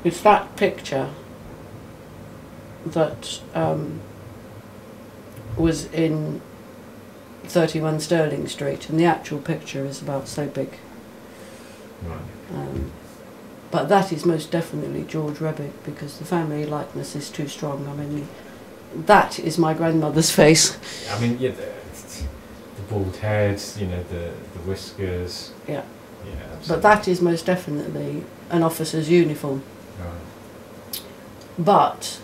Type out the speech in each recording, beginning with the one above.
It's that picture that was in 31 Stirling Street, and the actual picture is about so big. Right. But that is most definitely George Rebick, because the family likeness is too strong. I mean, that is my grandmother's face. I mean, yeah, the bald head, you know, the whiskers. Yeah. Yeah, absolutely. But that is most definitely an officer's uniform. Right. But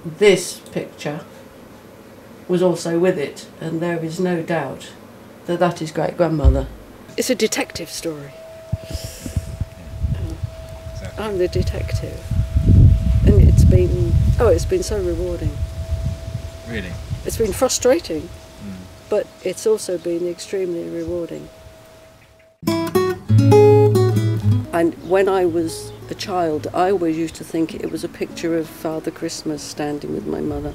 this picture was also with it, and there is no doubt that that is great-grandmother. It's a detective story. Exactly. I'm the detective, and it's been so rewarding. Really? It's been frustrating, but it's also been extremely rewarding. And when I was a child, I always used to think it was a picture of Father Christmas standing with my mother.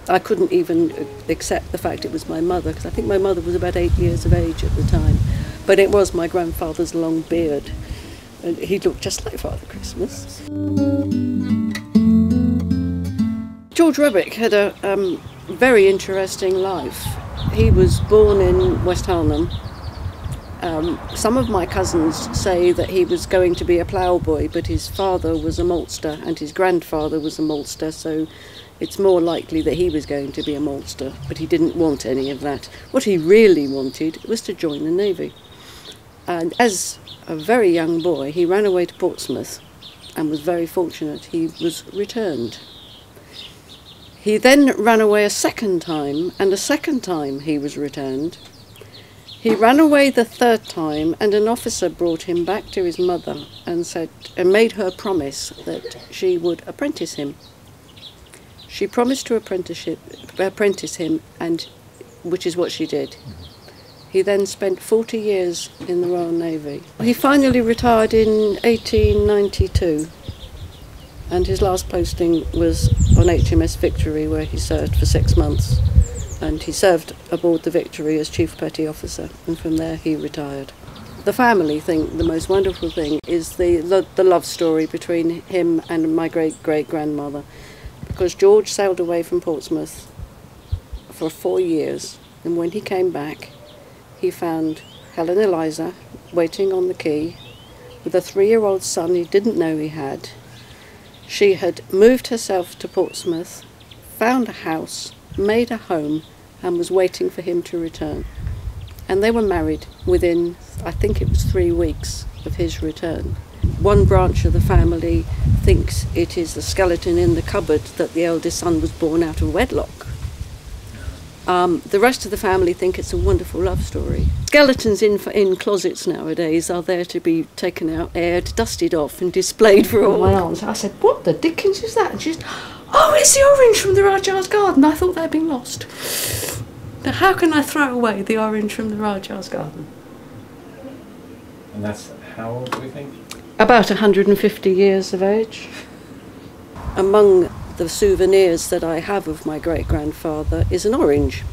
I couldn't even accept the fact it was my mother, because I think my mother was about 8 years of age at the time. But it was my grandfather's long beard, and he looked just like Father Christmas. George Rebick had a very interesting life. He was born in West Hallam. Some of my cousins say that he was going to be a ploughboy, but his father was a maltster and his grandfather was a maltster, so it's more likely that he was going to be a maltster, but he didn't want any of that. What he really wanted was to join the Navy. And as a very young boy, he ran away to Portsmouth and was very fortunate. He was returned. He then ran away a second time, and a second time he was returned. He ran away the third time, and an officer brought him back to his mother and made her promise that she would apprentice him. She promised to apprentice him, and which is what she did. He then spent 40 years in the Royal Navy. He finally retired in 1892, and his last posting was on HMS Victory, where he served for 6 months. And he served aboard the Victory as Chief Petty Officer, and from there he retired. The family think the most wonderful thing is the love story between him and my great-great-grandmother, because George sailed away from Portsmouth for 4 years, and when he came back, he found Helen Eliza waiting on the quay with a 3-year-old son he didn't know he had. She had moved herself to Portsmouth, found a house, made a home, and was waiting for him to return. And they were married within, I think it was 3 weeks of his return. One branch of the family thinks it is the skeleton in the cupboard that the eldest son was born out of wedlock. The rest of the family think it's a wonderful love story. Skeletons in closets nowadays are there to be taken out, aired, dusted off and displayed for all. My aunt, I said, "What the dickens is that?" And she's, "Oh, it's the orange from the Rajah's garden. I thought they'd been lost." Now, how can I throw away the orange from the Rajah's garden? And that's how old do we think? About 150 years of age. Among the souvenirs that I have of my great-grandfather is an orange.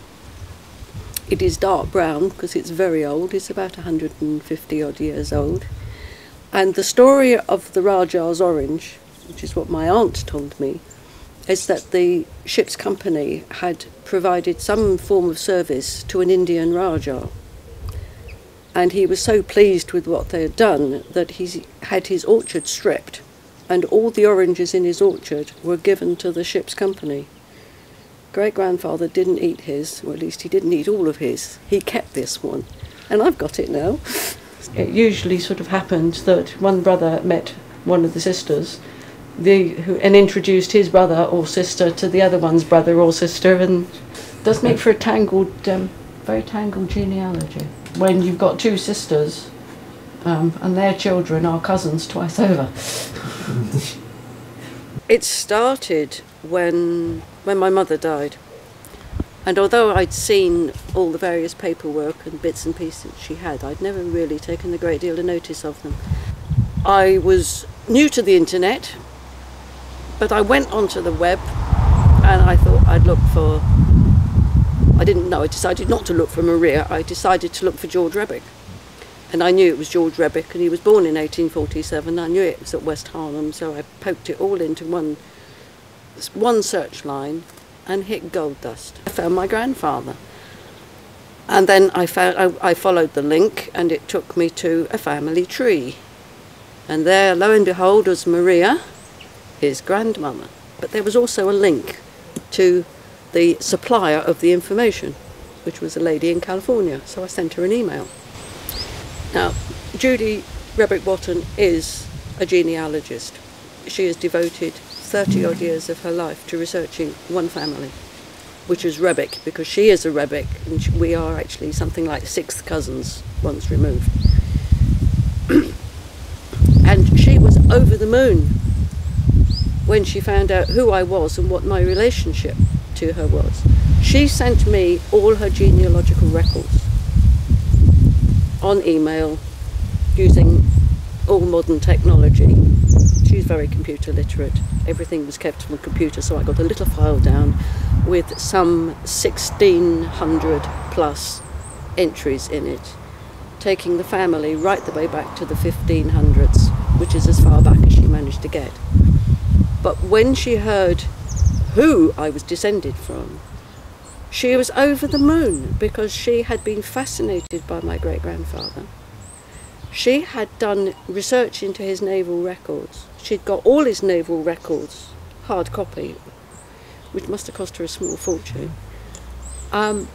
It is dark brown because it's very old. It's about 150 odd years old. And the story of the Rajah's orange, which is what my aunt told me, is that the ship's company had provided some form of service to an Indian Rajah. And he was so pleased with what they had done that he had his orchard stripped, and all the oranges in his orchard were given to the ship's company. Great-grandfather didn't eat his, or at least he didn't eat all of his. He kept this one, and I've got it now. It usually sort of happened that one brother met one of the sisters, and introduced his brother or sister to the other one's brother or sister, and it does make for a tangled, very tangled genealogy. When you've got two sisters, and their children are cousins twice over. It started when my mother died, and although I'd seen all the various paperwork and bits and pieces she had, I'd never really taken a great deal of notice of them. I was new to the internet, but I went onto the web and I thought I'd look for, I decided not to look for Maria, I decided to look for George Rebick. And I knew it was George Rebick, and he was born in 1847. I knew it was at West Harlem, so I poked it all into one search line and hit gold dust. I found my grandfather. And then I followed the link, and it took me to a family tree. And there, lo and behold, was Maria, his grandmother. But there was also a link to the supplier of the information, which was a lady in California. So I sent her an email. Now, Judy Rebick Wotton is a genealogist. She has devoted 30 odd years of her life to researching one family, which is Rebick, because she is a Rebick, and we are actually something like sixth cousins once removed. And she was over the moon when she found out who I was and what my relationship to her was. She sent me all her genealogical records on email using all modern technology. She's very computer literate. Everything was kept on a computer, so I got a little file down with some 1,600 plus entries in it, taking the family right the way back to the 1500s, which is as far back as she managed to get. But when she heard who I was descended from, she was over the moon, because she had been fascinated by my great-grandfather. She had done research into his naval records. She'd got all his naval records, hard copy, which must have cost her a small fortune. And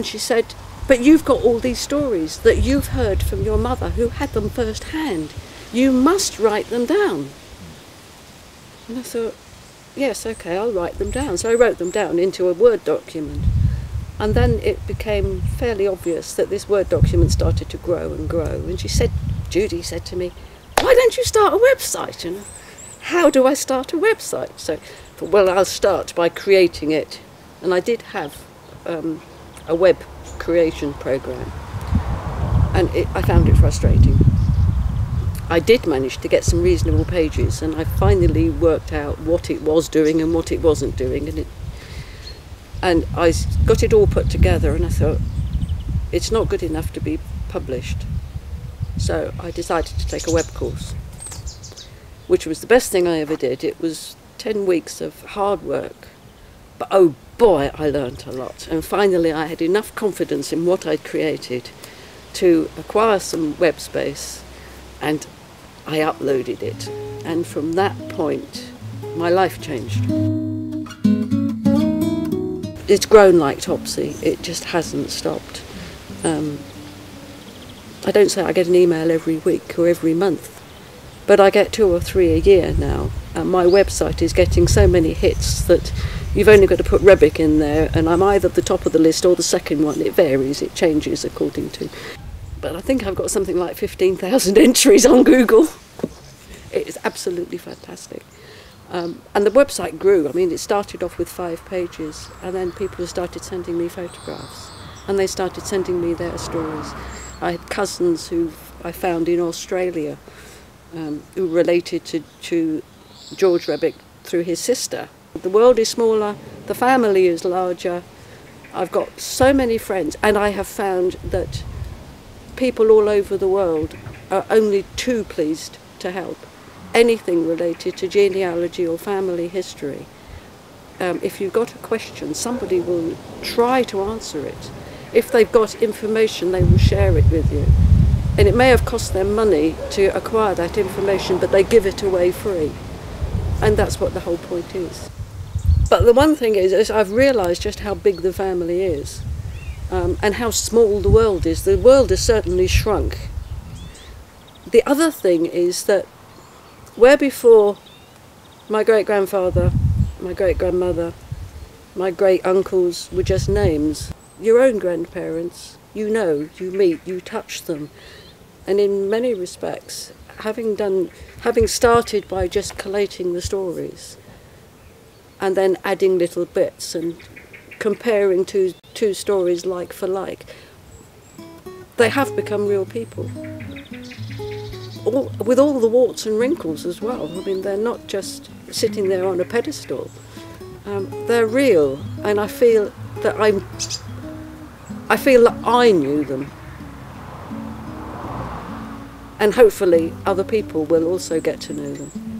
she said, but you've got all these stories that you've heard from your mother, who had them firsthand. You must write them down. And I thought, yes, okay, I'll write them down. So I wrote them down into a Word document. And then it became fairly obvious that this Word document started to grow and grow. And Judy said to me, why don't you start a website? And how do I start a website? So I thought, well, I'll start by creating it. And I did have a web creation program. And I found it frustrating. I did manage to get some reasonable pages, and I finally worked out what it was doing and what it wasn't doing. And I got it all put together, and I thought, it's not good enough to be published. So I decided to take a web course, which was the best thing I ever did. It was 10 weeks of hard work, but oh boy, I learnt a lot. And finally I had enough confidence in what I'd created to acquire some web space, and I uploaded it. And from that point, my life changed. It's grown like Topsy. It just hasn't stopped. I don't say I get an email every week or every month, but I get 2 or 3 a year now. And my website is getting so many hits that you've only got to put Rebick in there, and I'm either at the top of the list or the second one. It varies, it changes according to. But I think I've got something like 15,000 entries on Google. It is absolutely fantastic. And the website grew. I mean, it started off with 5 pages, and then people started sending me photographs, and they started sending me their stories. I had cousins who I found in Australia who related to George Rebick through his sister. The world is smaller, the family is larger. I've got so many friends, and I have found that people all over the world are only too pleased to help. Anything related to genealogy or family history. If you've got a question, somebody will try to answer it. If they've got information, they will share it with you. And it may have cost them money to acquire that information, but they give it away free. And that's what the whole point is. But the one thing is I've realised just how big the family is, and how small the world is. The world has certainly shrunk. The other thing is that where before my great-grandfather, my great-grandmother, my great-uncles were just names, your own grandparents, you know, you meet, you touch them. And in many respects, having started by just collating the stories and then adding little bits and comparing two stories like for like, they have become real people. With all the warts and wrinkles as well. I mean, they're not just sitting there on a pedestal. They're real, and I feel that I knew them. and hopefully other people will also get to know them.